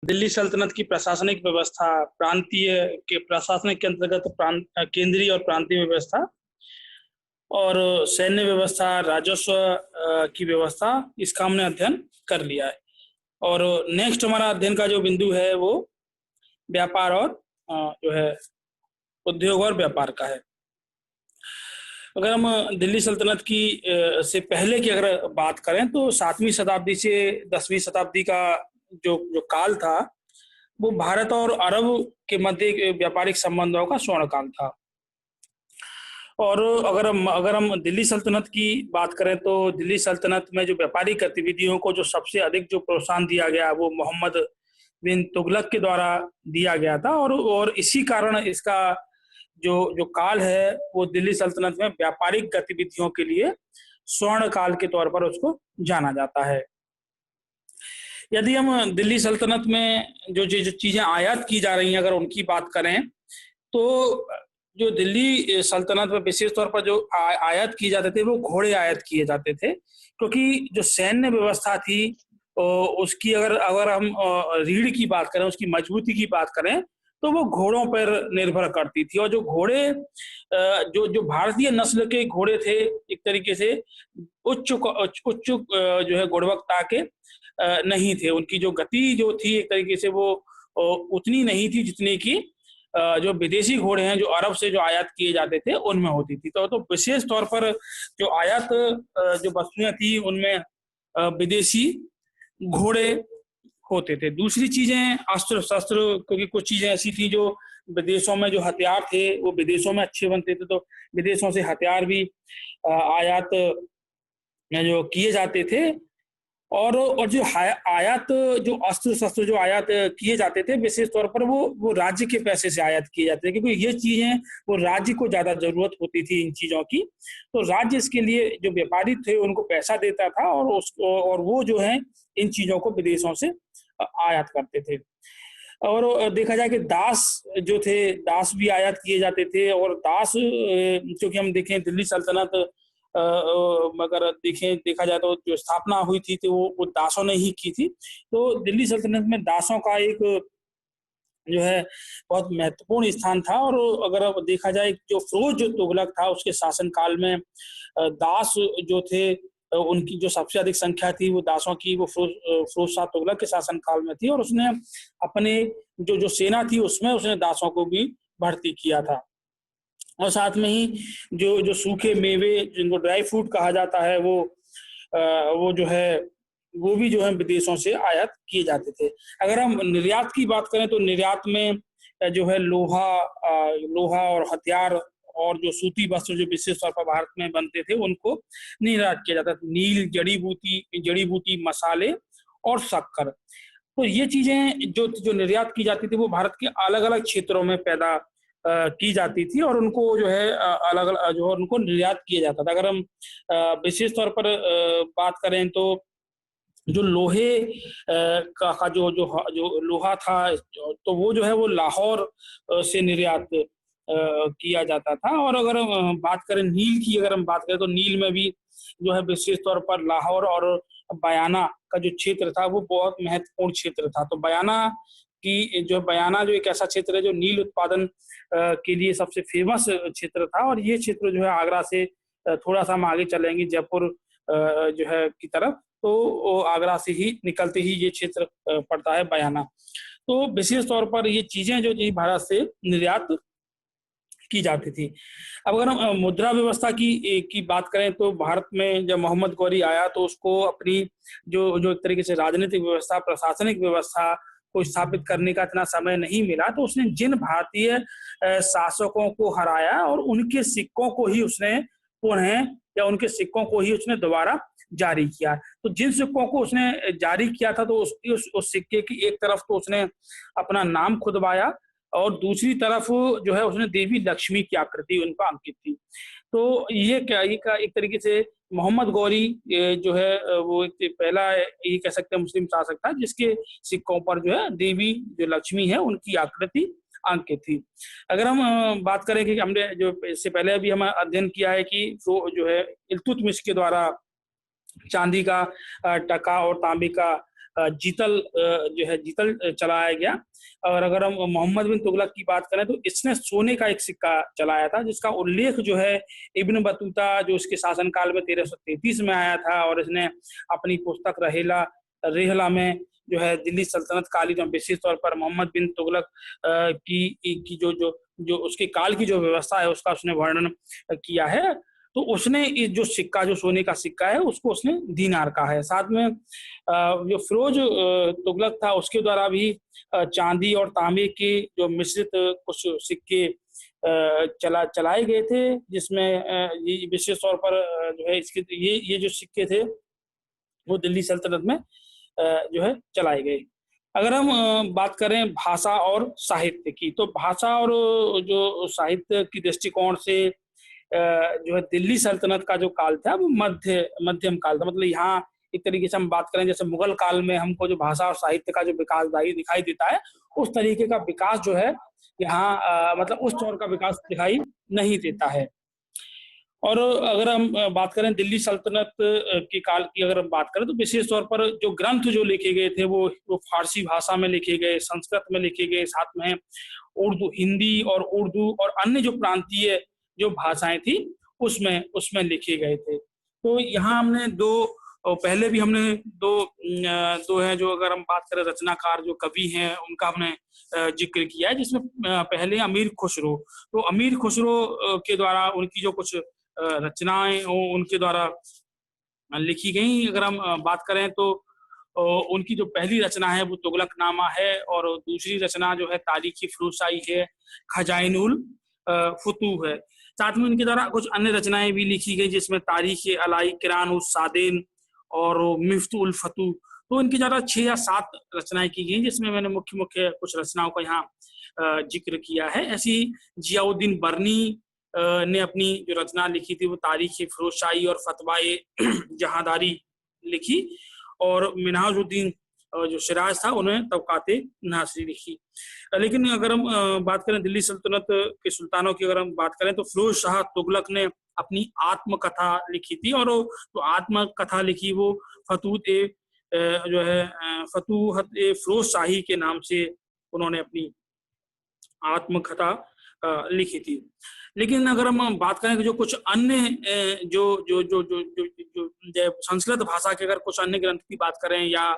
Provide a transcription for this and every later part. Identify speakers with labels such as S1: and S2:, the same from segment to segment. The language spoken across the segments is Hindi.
S1: दिल्ली सल्तनत की प्रशासनिक व्यवस्था, प्रांतीय के प्रशासनिक के अंतर्गत केंद्रीय और प्रांतीय व्यवस्था और सैन्य व्यवस्था, राजस्व की व्यवस्था, इसका हमने अध्ययन कर लिया है। और नेक्स्ट हमारा अध्ययन का जो बिंदु है वो व्यापार और जो है उद्योग और व्यापार का है। अगर हम दिल्ली सल्तनत की से पहले की अगर बात करें तो 7वीं शताब्दी से 10वीं शताब्दी का जो जो काल था, वो भारत और अरब के मध्य एक व्यापारिक संबंधों का स्वर्ण काल था। और अगर हम दिल्ली सल्तनत की बात करें तो दिल्ली सल्तनत में जो व्यापारिक गतिविधियों को जो सबसे अधिक जो प्रोत्साहन दिया गया वो मोहम्मद बिन तुगलक के द्वारा दिया गया था। और इसी कारण इसका जो जो काल है वो दिल्ली सल्तनत में व्यापारिक गतिविधियों के लिए स्वर्ण काल के तौर पर उसको जाना जाता है। यदि हम दिल्ली सल्तनत में जो चीजें आयात की जा रही हैं अगर उनकी बात करें तो जो दिल्ली सल्तनत में विशेष तौर पर जो आयात किए जाते थे वो घोड़े आयात किए जाते थे, क्योंकि जो सैन्य व्यवस्था थी उसकी अगर अगर हम रीढ़ की बात करें, उसकी मजबूती की बात करें तो वो घोड़ों पर निर्भर करती थी। और जो घोड़े जो जो भारतीय नस्ल के घोड़े थे, एक तरीके से उच्च उच्च जो है गुणवत्ता के नहीं थे। उनकी जो गति जो थी एक तरीके से वो उतनी नहीं थी जितनी की जो विदेशी घोड़े हैं जो अरब से जो आयात किए जाते थे उनमें होती थी। तो विशेष तौर पर जो आयात जो वस्तुएं थी उनमें विदेशी घोड़े होते थे। दूसरी चीजें अस्त्र शस्त्र, क्योंकि कुछ चीजें ऐसी थी जो विदेशों में जो हथियार थे वो विदेशों में अच्छे बनते थे, तो विदेशों से हथियार भी आयात जो किए जाते थे। और जो आयात जो अस्त्र शस्त्र जो आयात किए जाते थे विशेष तौर पर वो राज्य के पैसे से आयात किए जाते थे, क्योंकि ये चीजें वो राज्य को ज्यादा जरूरत होती थी इन चीजों की। तो राज्य इसके लिए जो व्यापारी थे उनको पैसा देता था और उसको और वो जो है इन चीजों को विदेशों से आयात करते थे। और देखा जाए कि दास जो थे, दास भी आयात किए जाते थे। और दास क्योंकि हम देखें दिल्ली सल्तनत अगर देखा जाए तो जो स्थापना हुई थी तो वो दासों ने ही की थी। तो दिल्ली सल्तनत में दासों का एक जो है बहुत महत्वपूर्ण स्थान था। और अगर अब देखा जाए जो फिरोज जो तुगलक था उसके शासन काल में दास जो थे उनकी जो सबसे अधिक संख्या थी वो दासों की वो फिरोज शाह तुगलक के शासन काल में थी। और उसने अपने जो जो सेना थी उसमें उसने दासों को भी भर्ती किया था। और साथ में ही जो जो सूखे मेवे जिनको ड्राई फ्रूट कहा जाता है वो जो है वो भी जो है विदेशों से आयात किए जाते थे। अगर हम निर्यात की बात करें तो निर्यात में जो है लोहा और हथियार और जो सूती वस्त्र जो विशेष तौर पर भारत में बनते थे उनको निर्यात किया जाता था। नील, जड़ी बूटी, मसाले और शक्कर। तो ये चीजें जो जो निर्यात की जाती थी वो भारत के अलग अलग क्षेत्रों में पैदा की जाती थी और उनको जो है अलग अलग जो उनको निर्यात किया जाता था। अगर हम विशेष तौर पर बात करें तो जो लोहे का जो जो जो लोहा था तो वो जो है वो लाहौर से निर्यात किया जाता था। और अगर बात करें नील की, अगर हम बात करें तो नील में भी जो है विशेष तौर पर लाहौर और बयाना का जो क्षेत्र था वो बहुत महत्वपूर्ण क्षेत्र था। तो बयाना जो एक ऐसा क्षेत्र है जो नील उत्पादन के लिए सबसे फेमस क्षेत्र था। और ये क्षेत्र जो है आगरा से थोड़ा सा हम आगे चलेंगे जयपुर जो है की तरफ, तो आगरा से ही निकलते ही ये क्षेत्र पड़ता है बयाना। तो विशेष तौर पर ये चीजें जो थी भारत से निर्यात की जाती थी। अब अगर हम मुद्रा व्यवस्था की बात करें तो भारत में जब मोहम्मद गौरी आया तो उसको अपनी जो जो एक तरीके से राजनीतिक व्यवस्था, प्रशासनिक व्यवस्था को स्थापित करने का इतना समय नहीं मिला, तो उसने जिन भारतीय शासकों को हराया और उनके सिक्कों को ही उसने पुनः या उनके सिक्कों को ही उसने दोबारा जारी किया। तो जिन सिक्कों को उसने जारी किया था तो उस सिक्के की एक तरफ तो उसने अपना नाम खुदवाया और दूसरी तरफ जो है उसने देवी लक्ष्मी की आकृति उन पर अंकित थी। तो ये क्या एक तरीके से मोहम्मद गौरी जो है वो एक पहला ये कह सकते हैं मुस्लिम शासक था जिसके सिक्कों पर जो है देवी जो लक्ष्मी है उनकी आकृति अंकित थी। अगर हम बात करें कि हमने जो इससे पहले अभी हम अध्ययन किया है कि जो है इल्तुतमिश के द्वारा चांदी का टका और तांबे का जीतल चलाया गया। और अगर हम मोहम्मद बिन तुगलक की बात करें तो इसने सोने का एक सिक्का चलाया था, जिसका उल्लेख जो है इब्न बतूता जो इसके शासनकाल में 1333 में आया था, और इसने अपनी पुस्तक रेहला में जो है दिल्ली सल्तनत कालीन और विशेष तौर पर मोहम्मद बिन तुगलक की जो जो जो उसके काल की जो व्यवस्था है उसका उसने वर्णन किया है। तो उसने इस जो सिक्का, जो सोने का सिक्का है, उसको उसने दीनार कहा है। साथ में जो फिरोज तुगलक था उसके द्वारा भी चांदी और तांबे के जो मिश्रित कुछ सिक्के चलाए गए थे, जिसमें ये विशेष तौर पर जो है इसके ये जो सिक्के थे वो दिल्ली सल्तनत में जो है चलाए गए। अगर हम बात करें भाषा और साहित्य की, तो भाषा और जो साहित्य की दृष्टिकोण से जो है दिल्ली सल्तनत का जो काल था वो मध्यम काल था। मतलब यहाँ एक तरीके से हम बात करें जैसे मुगल काल में हमको जो भाषा और साहित्य का जो विकास दिखाई देता है, उस तरीके का विकास जो है यहाँ मतलब उस दौर का विकास दिखाई नहीं देता है। और अगर हम बात करें दिल्ली सल्तनत के काल की, अगर हम बात करें तो विशेष तौर पर जो ग्रंथ जो लिखे गए थे वो फारसी भाषा में लिखे गए, संस्कृत में लिखे गए, साथ में उर्दू, हिंदी और उर्दू और अन्य जो प्रांतीय जो भाषाएं थी उसमें लिखे गए थे। तो यहाँ हमने पहले भी हमने दो हैं जो, अगर हम बात करें रचनाकार जो कवि हैं उनका हमने जिक्र किया है, जिसमें पहले अमीर खुसरो। तो अमीर खुसरो के द्वारा उनकी जो कुछ रचनाएं उनके द्वारा लिखी गई। अगर हम बात करें तो उनकी जो पहली रचना है वो तुगलकनामा है, और दूसरी रचना जो है तारीखी फिरोजशाही है, खजाइनुल फुतूह है। साथ में उनके द्वारा कुछ अन्य रचनाएं भी लिखी गई, जिसमें तारीख अलाई किरान उस सादेन और मिफ्तुल फतू। तो इनकी ज्यादा 6 या 7 रचनाएं की गई, जिसमें मैंने मुख्य कुछ रचनाओं का यहाँ जिक्र किया है। ऐसी जियाउद्दीन बर्नी ने अपनी जो रचना लिखी थी वो तारीख फिरोजशाही और फतवाए जहादारी लिखी, और मिनहाजुद्दीन जो सिराज था उन्होंने तबकाते नासरी लिखी। लेकिन अगर हम बात करें दिल्ली सल्तनत के सुल्तानों की, अगर हम बात करें तो फिरोज शाह तुगलक ने अपनी आत्मकथा लिखी थी, और जो आत्मकथा लिखी वो फतूहत फिरोज शाही के नाम से उन्होंने अपनी आत्मकथा लिखी थी। लेकिन अगर हम बात करें कि जो कुछ अन्य जो जो जो जो जो जो संस्कृत भाषा के अगर कुछ अन्य ग्रंथ की बात करें, या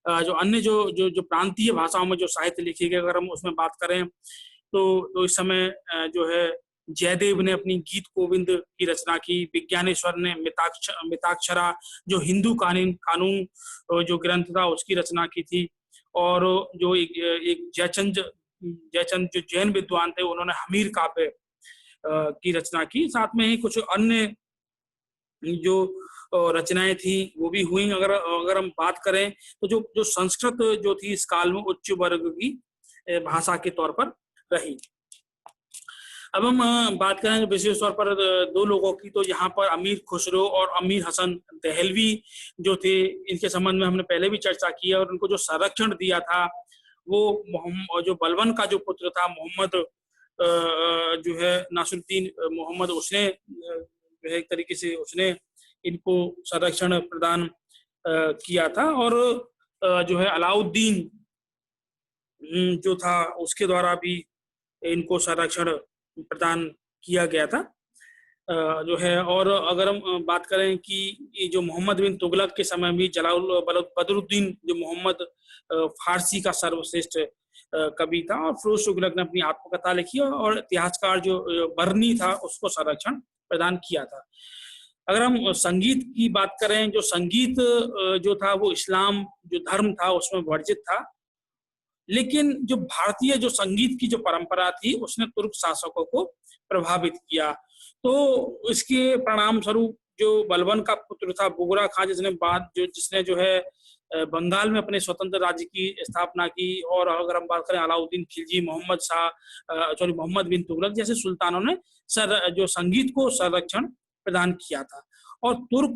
S1: जो अन्य जो प्रांतीय भाषाओं में जो साहित्य लिखे गए, अगर हम उसमें बात करें तो इस समय जो है जयदेव ने अपनी गीत गोविंद की रचना की, विज्ञानेश्वर ने मिताक्षरा जो हिंदू कानून जो ग्रंथ था उसकी रचना की थी, और जो एक जयचंद जो जैन विद्वान थे उन्होंने हमीर काव्य की रचना की। साथ में ही कुछ अन्य जो रचनाएं थी वो भी हुई। अगर हम बात करें तो जो संस्कृत जो थी इस काल में उच्च वर्ग की भाषा के तौर पर रही। अब हम बात करें विशेष तौर पर 2 लोगों की, तो यहाँ पर अमीर खुसरो और अमीर हसन दहलवी जो थे, इनके संबंध में हमने पहले भी चर्चा की है। और उनको जो संरक्षण दिया था वो जो बलबन का जो पुत्र था मोहम्मद जो है नासिरुद्दीन मोहम्मद, उसने जो है एक तरीके से उसने इनको संरक्षण प्रदान किया था। और जो है अलाउद्दीन जो था उसके द्वारा भी इनको संरक्षण प्रदान किया गया था जो है। और अगर हम बात करें कि जो मोहम्मद बिन तुगलक के समय भी बदरुद्दीन जो मोहम्मद फारसी का सर्वश्रेष्ठ कवि था, और फिरोज तुगलक ने अपनी आत्मकथा लिखी, और इतिहासकार जो बर्नी था उसको संरक्षण प्रदान किया था। अगर हम संगीत की बात करें, जो संगीत जो था वो इस्लाम जो धर्म था उसमें वर्जित था, लेकिन जो भारतीय जो संगीत की जो परंपरा थी उसने तुर्क शासकों को प्रभावित किया। तो इसके परिणाम स्वरूप जो बलबन का पुत्र था बुगरा खां, जिसने जो है बंगाल में अपने स्वतंत्र राज्य की स्थापना की, और अगर हम बात करें अलाउद्दीन खिलजी, मोहम्मद बिन तुगलक जैसे सुल्तानों ने जो संगीत को संरक्षण प्रदान किया था। और तुर्क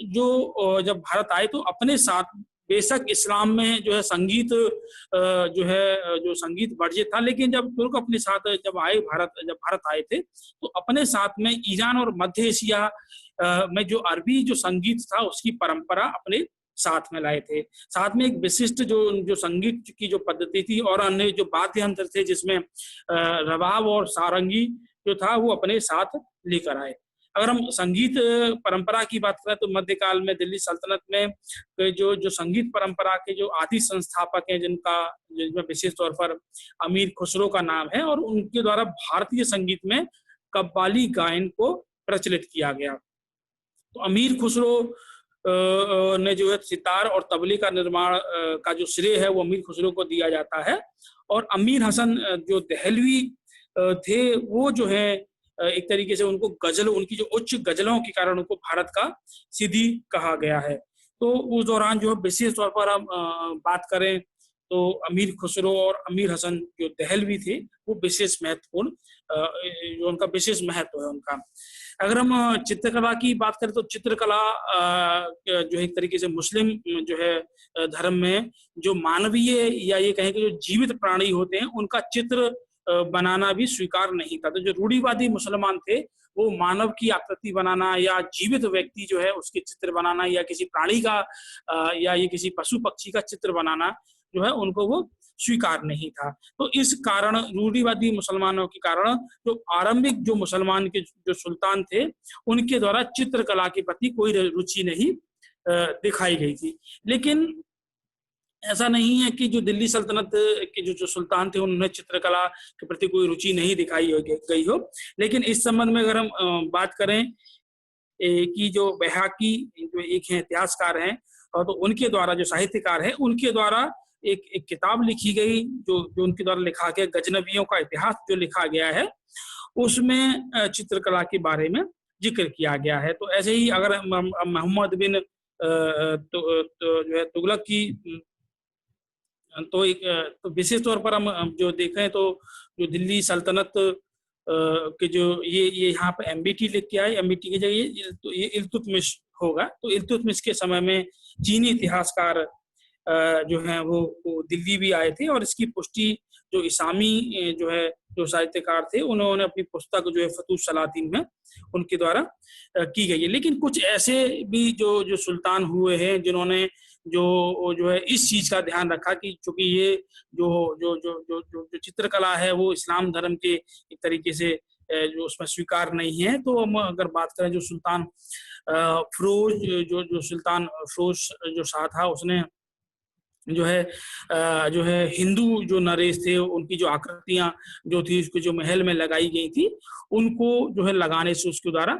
S1: जो जब भारत आए तो अपने साथ, बेशक इस्लाम में जो है संगीत जो संगीत वर्जित था, लेकिन जब तुर्क अपने साथ जब भारत आए थे तो अपने साथ में ईरान और मध्य एशिया में जो अरबी जो संगीत था उसकी परंपरा अपने साथ में लाए थे। साथ में एक विशिष्ट जो जो संगीत की जो पद्धति थी और अन्य जो वाद्य यंत्र थे जिसमें रबाब और सारंगी जो था वो अपने साथ लेकर आए। अगर हम संगीत परंपरा की बात करें तो मध्यकाल में दिल्ली सल्तनत में जो जो संगीत परंपरा के जो आदि संस्थापक हैं जिनमें विशेष तौर पर अमीर खुसरो का नाम है और उनके द्वारा भारतीय संगीत में कव्वाली गायन को प्रचलित किया गया। तो अमीर खुसरो ने जो है सितार और तबले का निर्माण का जो श्रेय है वो अमीर खुसरो को दिया जाता है। और अमीर हसन जो देहलवी थे वो जो है एक तरीके से उनको उनकी जो उच्च गजलों के कारण उनको भारत का सिद्धि कहा गया है। तो उस दौरान जो विशेष तौर पर हम बात करें तो अमीर खुसरो और अमीर हसन जो देहलवी थे वो विशेष महत्वपूर्ण जो उनका विशेष महत्व है उनका। अगर हम चित्रकला की बात करें तो चित्रकला जो है एक तरीके से मुस्लिम जो है धर्म में जो मानवीय या ये कहें कि जो जीवित प्राणी होते हैं उनका चित्र बनाना भी स्वीकार नहीं था। तो जो रूढ़िवादी मुसलमान थे वो मानव की आकृति बनाना या जीवित व्यक्ति जो है उसके चित्र बनाना या किसी प्राणी का या ये किसी पशु पक्षी का चित्र बनाना जो है उनको वो स्वीकार नहीं था। तो इस कारण रूढ़िवादी मुसलमानों के कारण जो आरंभिक जो मुसलमान के जो सुल्तान थे उनके द्वारा चित्रकला के प्रति कोई रुचि नहीं दिखाई गई थी। लेकिन ऐसा नहीं है कि जो दिल्ली सल्तनत के जो सुल्तान थे उन्होंने चित्रकला के प्रति कोई रुचि नहीं दिखाई गई हो। लेकिन इस संबंध में अगर हम बात करें कि जो बैहाकी जो एक है इतिहासकार हैं और तो उनके द्वारा जो साहित्यकार है उनके द्वारा एक किताब लिखी गई जो उनके द्वारा लिखा गया गजनबियों का इतिहास जो लिखा गया है उसमें चित्रकला के बारे में जिक्र किया गया है। तो ऐसे ही अगर मोहम्मद बिन जो है तुगलक की तो एक तो विशेष तौर पर हम जो देखें तो जो दिल्ली सल्तनत के जो ये यहाँ पे एमबीटी लिख के आए, एमबीटी की जगह तो ये इल्तुतमिश होगा। तो इल्तुतमिश के समय में चीनी इतिहासकार जो हैं वो दिल्ली भी आए थे और इसकी पुष्टि जो इसामी जो है जो साहित्यकार थे उन्होंने अपनी पुस्तक जो है फतूह सलातीन में उनके द्वारा की गई है। लेकिन कुछ ऐसे भी जो सुल्तान हुए हैं जिन्होंने जो है इस चीज का ध्यान रखा कि चूंकि ये जो चित्रकला है वो इस्लाम धर्म के एक तरीके से जो उसमें स्वीकार नहीं है। तो हम अगर बात करें जो सुल्तान फिरोज जो सुल्तान फिरोज जो शाह था उसने जो है हिंदू जो नरेश थे उनकी जो आकृतियां जो थी उसको जो महल में लगाई गई थी उनको जो है लगाने से उसके द्वारा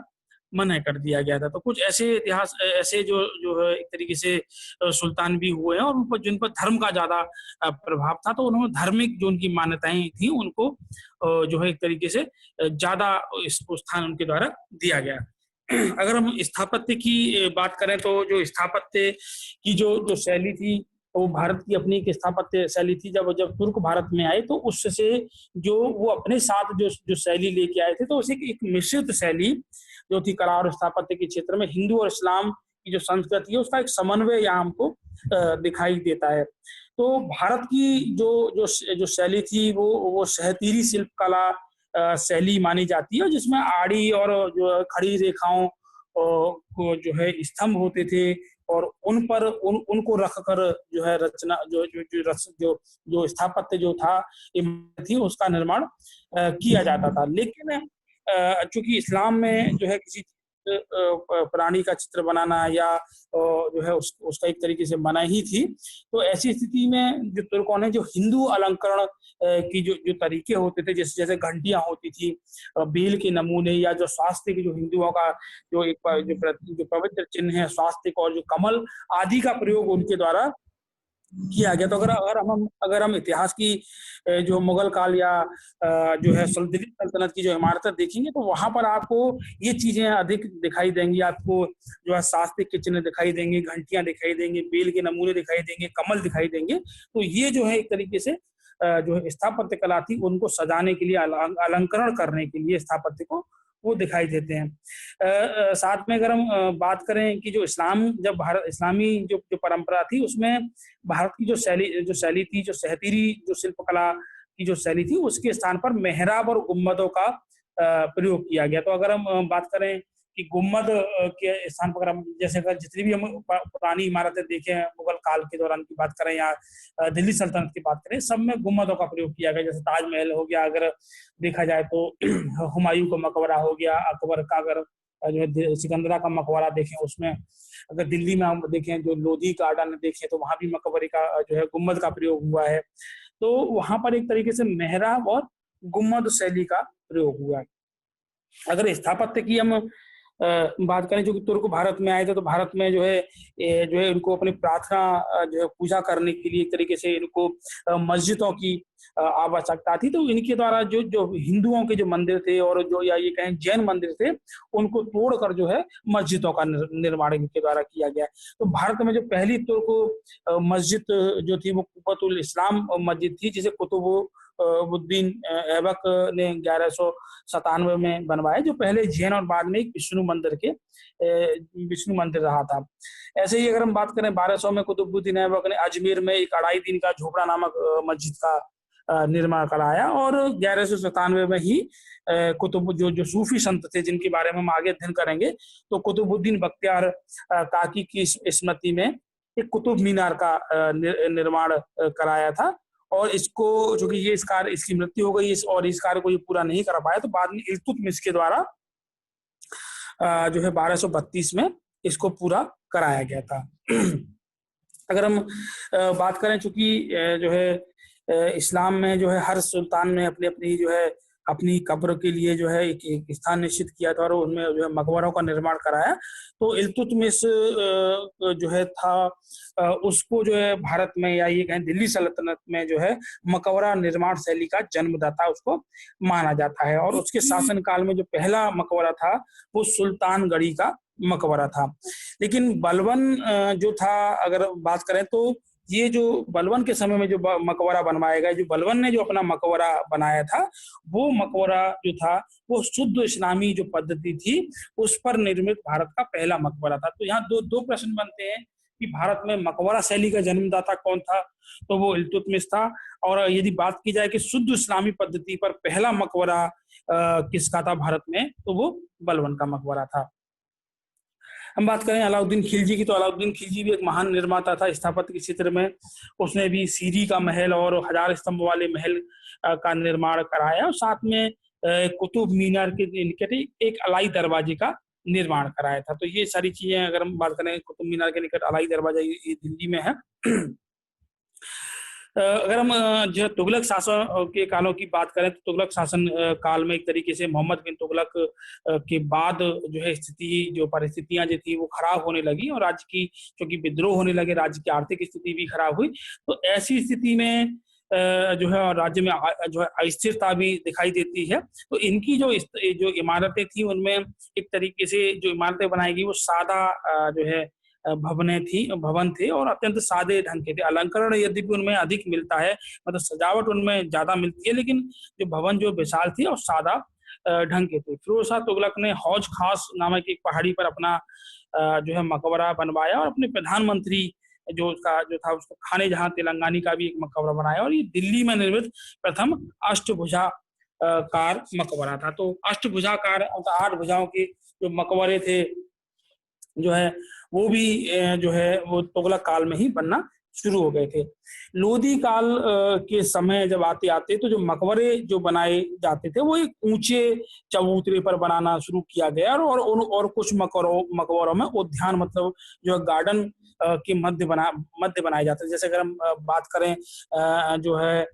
S1: मना कर दिया गया था। तो कुछ ऐसे इतिहास ऐसे जो है एक तरीके से सुल्तान भी हुए हैं और उन पर जिन पर धर्म का ज्यादा प्रभाव था तो उन्होंने धार्मिक जो उनकी मान्यताएं थी उनको जो है एक तरीके से ज्यादा स्थान उनके द्वारा दिया गया। अगर हम स्थापत्य की बात करें तो जो स्थापत्य की जो शैली थी वो भारत की अपनी एक स्थापत्य शैली थी। जब तुर्क भारत में आए तो उससे जो वो अपने साथ जो शैली लेके आए थे तो उसे एक मिश्रित शैली जो थी कला और स्थापत्य के क्षेत्र में हिंदू और इस्लाम की जो संस्कृति है उसका एक समन्वय यहाँ हमको दिखाई देता है। तो भारत की जो शैली थी वो सहतीरी शिल्प कला शैली मानी जाती है जिसमें आड़ी और जो खड़ी रेखाओं को जो है स्तंभ होते थे और उन पर उनको रखकर जो है रचना जो स्थापत्य जो था थी उसका निर्माण किया जाता था। लेकिन चूंकि इस्लाम में जो है किसी प्राणी का चित्र बनाना या जो है उसका एक तरीके से मना ही थी। तो ऐसी स्थिति में जो तुर्कों ने जो हिंदू अलंकरण की जो तरीके होते थे जैसे घंटियां होती थी बेल के नमूने या जो स्वास्थ्य की जो हिंदुओं का जो एक जो पवित्र चिन्ह है स्वास्थ्य और जो कमल आदि का प्रयोग उनके द्वारा किया गया। तो अगर हम इतिहास की जो मुगल काल या जो है दिल्ली सल्तनत की जो इमारतें देखेंगे तो वहां पर आपको ये चीजें अधिक दिखाई देंगी। आपको जो है शास्त्रीय के चिन्ह दिखाई देंगे, घंटियां दिखाई देंगे, बेल के नमूने दिखाई देंगे, कमल दिखाई देंगे। तो ये जो है एक तरीके से जो है स्थापत्य कला थी उनको सजाने के लिए अलंकरण करने के लिए स्थापत्य को वो दिखाई देते हैं। साथ में अगर हम बात करें कि जो इस्लामी जो परंपरा थी उसमें भारत की जो शैली थी जो सहतीरी जो शिल्पकला की जो शैली थी उसके स्थान पर मेहराब और गुम्बदों का प्रयोग किया गया। तो अगर हम बात करें कि गुम्बद के स्थान पर हम जैसे अगर जितनी भी हम पुरानी इमारतें देखें मुगल काल के दौरान की बात करें या दिल्ली सल्तनत की बात करें, सब में गुम्बदों का प्रयोग किया गया। जैसे ताजमहल हो गया, अगर देखा जाए तो हुमायूं का मकबरा हो गया, अकबर का अगर जो है सिकंदरा का मकबरा देखें, उसमें अगर दिल्ली में हम देखें जो लोधी गार्डन देखें तो वहां भी मकबरे का जो है गुम्बद का प्रयोग हुआ है। तो वहां पर एक तरीके से मेहराब और गुम्बद शैली का प्रयोग हुआ है। अगर स्थापत्य की हम बात करें, जो कि तुर्क भारत में आए थे, तो भारत में जो है इनको अपनी प्रार्थना जो है पूजा करने के लिए एक तरीके से इनको मस्जिदों की आवश्यकता थी। तो इनके द्वारा जो जो हिंदुओं के जो मंदिर थे और जो या ये कहें जैन मंदिर थे, उनको तोड़कर जो है मस्जिदों का निर्माण इनके द्वारा किया गया। तो भारत में जो पहली तुर्क मस्जिद जो थी वो कुतुबुल इस्लाम मस्जिद थी, जिसे कुतुबुद्दीन ऐबक ने 1197 में बनवाया, जो पहले जैन और बाद में एक विष्णु मंदिर रहा था। ऐसे ही अगर हम बात करें 1200 में कुतुबुद्दीन ऐबक ने अजमेर में एक 2.5 दिन का झोपड़ा नामक मस्जिद का निर्माण कराया। और 1197 में ही कुतुब जो सूफी संत थे, जिनके बारे में हम आगे अध्ययन करेंगे, तो कुतुबुद्दीन बख्तियार काकी की स्मृति में एक कुतुब मीनार का निर्माण कराया था। और इसको जो कि ये इसकी मृत्यु हो गई और इस कार्य को ये पूरा नहीं कर पाया, तो बाद में इल्तुतमिश के द्वारा जो है 1232 में इसको पूरा कराया गया था। अगर हम बात करें, चूंकि जो है इस्लाम में जो है हर सुल्तान ने अपनी अपनी जो है अपनी कब्र के लिए जो है एक स्थान निश्चित किया था और उनमें जो है मकबरों का निर्माण कराया। तो इल्तुतमिश जो है था, उसको जो है भारत में या ये कहें दिल्ली सल्तनत में जो है मकबरा निर्माण शैली का जन्मदाता उसको माना जाता है। और उसके शासनकाल में जो पहला मकबरा था वो सुल्तानगढ़ी का मकबरा था। लेकिन बलबन जो था, अगर बात करें तो ये जो बलबन के समय में जो मकबरा बनवाया गया, जो बलबन ने जो अपना मकबरा बनाया था, वो मकबरा जो था वो शुद्ध इस्लामी जो पद्धति थी उस पर निर्मित भारत का पहला मकबरा था। तो यहाँ दो प्रश्न बनते हैं कि भारत में मकबरा शैली का जन्मदाता कौन था, तो वो इल्तुतमिश था। और यदि बात की जाए कि शुद्ध इस्लामी पद्धति पर पहला मकबरा किसका था भारत में, तो वो बलबन का मकबरा था। हम बात करें अलाउद्दीन खिलजी की, तो अलाउद्दीन खिलजी भी एक महान निर्माता था स्थापत्य के क्षेत्र में। उसने भी सीरी का महल और 1000 स्तंभ वाले महल का निर्माण कराया और साथ में कुतुब मीनार के निकट एक अलाई दरवाजे का निर्माण कराया था। तो ये सारी चीजें अगर हम बात करें, कुतुब मीनार के निकट अलाई दरवाजा ये दिल्ली में है। अगर हम जो तुगलक शासन के कालों की बात करें, तो तुगलक शासन काल में एक तरीके से मोहम्मद बिन तुगलक के बाद जो है जो परिस्थितियां जो थी वो खराब होने लगी और राज्य की क्योंकि विद्रोह होने लगे, राज्य की आर्थिक स्थिति भी खराब हुई। तो ऐसी स्थिति में जो है और राज्य में जो है अस्थिरता भी दिखाई देती है। तो इनकी जो इमारतें थी उनमें एक तरीके से जो इमारतें बनाई गई वो सादा जो है भवन थे और अत्यंत सादे ढंग के थे। अलंकरण यद्यपि उनमें अधिक मिलता है, मतलब सजावट उनमें ज्यादा मिलती है, लेकिन जो भवन जो विशाल थी और सादा ढंग के थे। फिरोज शाह तुगलक ने हौज खास नामक एक पहाड़ी पर अपना जो है मकबरा बनवाया और अपने प्रधानमंत्री जो था उसको खाने जहां तेलंगानी का भी एक मकबरा बनाया। और ये दिल्ली में निर्मित प्रथम अष्टभुजाकार मकबरा था। तो अष्टभुजाकार 8 भुजाओं के जो मकबरे थे जो है वो भी जो है वो तुगलक काल में ही बनना शुरू हो गए थे। लोधी काल के समय जब आते आते तो जो मकबरे जो बनाए जाते थे वो एक ऊंचे चबूतरे पर बनाना शुरू किया गया और कुछ मकबरों में उद्यान मतलब जो गार्डन के मध्य बनाए जाते थे। जैसे अगर हम बात करें जो है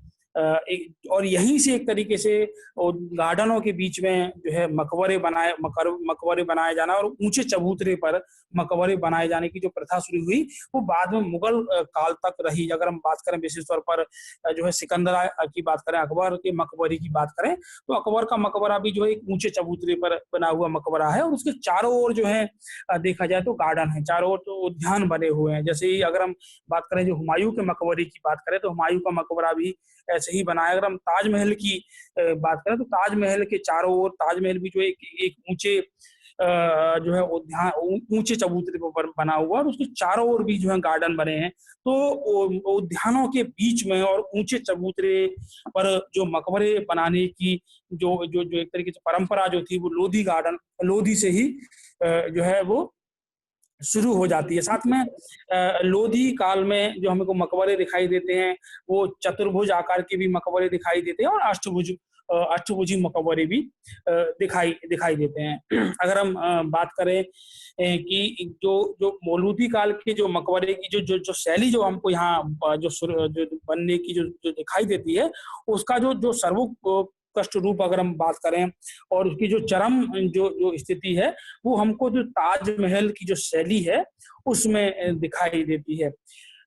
S1: और यहीं से एक तरीके से गार्डनों के बीच में जो है मकबरे बनाए जाना और ऊंचे चबूतरे पर मकबरे बनाए जाने की जो प्रथा शुरू हुई वो बाद में मुगल काल तक रही। अगर हम बात करें विशेष तौर पर जो है सिकंदरा की बात करें, अकबर के मकबरे की बात करें, तो अकबर का मकबरा भी जो है एक ऊंचे चबूतरे पर बना हुआ मकबरा है और उसके चारों ओर जो है देखा जाए तो गार्डन है, चारों ओर तो उद्यान बने हुए हैं। जैसे ही अगर हम बात करें जो हुमायूं के मकबरे की बात करें तो हुमायूं का मकबरा भी ऐसे ही बनाया। अगर हम ताजमहल की बात करें तो ताजमहल के चारों ओर ताजमहल भी जो एक ऊंचे जो है उद्यान ऊंचे चबूतरे पर बना हुआ, और उसके चारों ओर भी जो है गार्डन बने हैं। तो उद्यानों के बीच में और ऊंचे चबूतरे पर जो मकबरे बनाने की जो जो जो एक तरीके से परंपरा जो थी, वो लोधी से ही जो है वो शुरू हो जाती है। साथ में लोधी काल में जो हमको मकबरे दिखाई देते हैं, वो चतुर्भुज आकार के भी मकबरे दिखाई देते हैं, और अष्टभुजी मकबरे भी दिखाई दिखाई देते हैं। अगर हम बात करें कि जो जो मौलूदी काल के जो मकबरे की जो जो जो शैली जो हमको यहाँ जो बनने की जो दिखाई देती है, उसका जो जो सर्वोत्कृष्ट रूप अगर हम बात करें, और उसकी जो चरम जो जो स्थिति है, वो हमको जो ताजमहल की जो शैली है उसमें दिखाई देती है।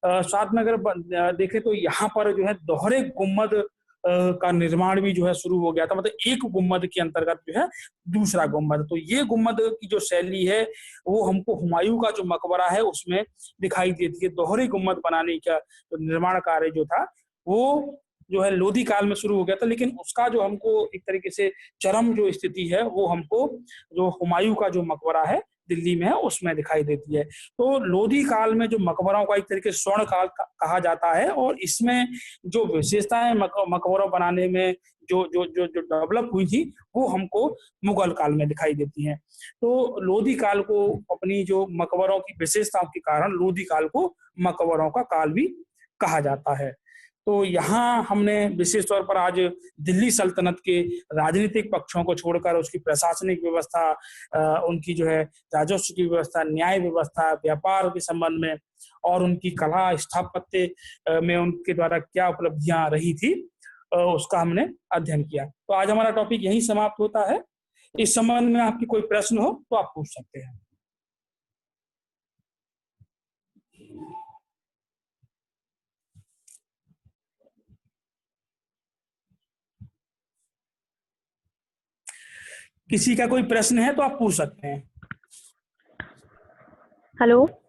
S1: साथ में अगर देखें तो यहाँ पर जो है दोहरे गुम्बद का निर्माण भी जो है शुरू हो गया था। मतलब एक गुम्बद के अंतर्गत जो है दूसरा गुम्बद, तो ये गुम्बद की जो शैली है वो हमको हुमायूं का जो मकबरा है उसमें दिखाई देती है। दोहरे गुम्बद बनाने का जो निर्माण कार्य जो था, वो जो है लोधी काल में शुरू हो गया था, लेकिन उसका जो हमको एक तरीके से चरम जो स्थिति है, वो हमको जो हुमायूं का जो मकबरा है दिल्ली में है उसमें दिखाई देती है। तो लोधी काल में जो मकबरों का एक तरीके से स्वर्ण काल कहा जाता है, और इसमें जो विशेषताएं मकबरों बनाने में जो जो जो जो डेवलप हुई थी, वो हमको मुगल काल में दिखाई देती हैं। तो लोधी काल को अपनी जो मकबरों की विशेषताओं के कारण लोधी काल को मकबरों का काल भी कहा जाता है। तो यहाँ हमने विशेष तौर पर आज दिल्ली सल्तनत के राजनीतिक पक्षों को छोड़कर उसकी प्रशासनिक व्यवस्था, उनकी जो है राजस्व की व्यवस्था, न्याय व्यवस्था, व्यापार के संबंध में, और उनकी कला स्थापत्य में उनके द्वारा क्या उपलब्धियां रही थी, उसका हमने अध्ययन किया। तो आज हमारा टॉपिक यहीं समाप्त होता है। इस संबंध में आपकी कोई प्रश्न हो तो आप पूछ सकते हैं। किसी का कोई प्रश्न है तो आप पूछ सकते हैं।
S2: हेलो।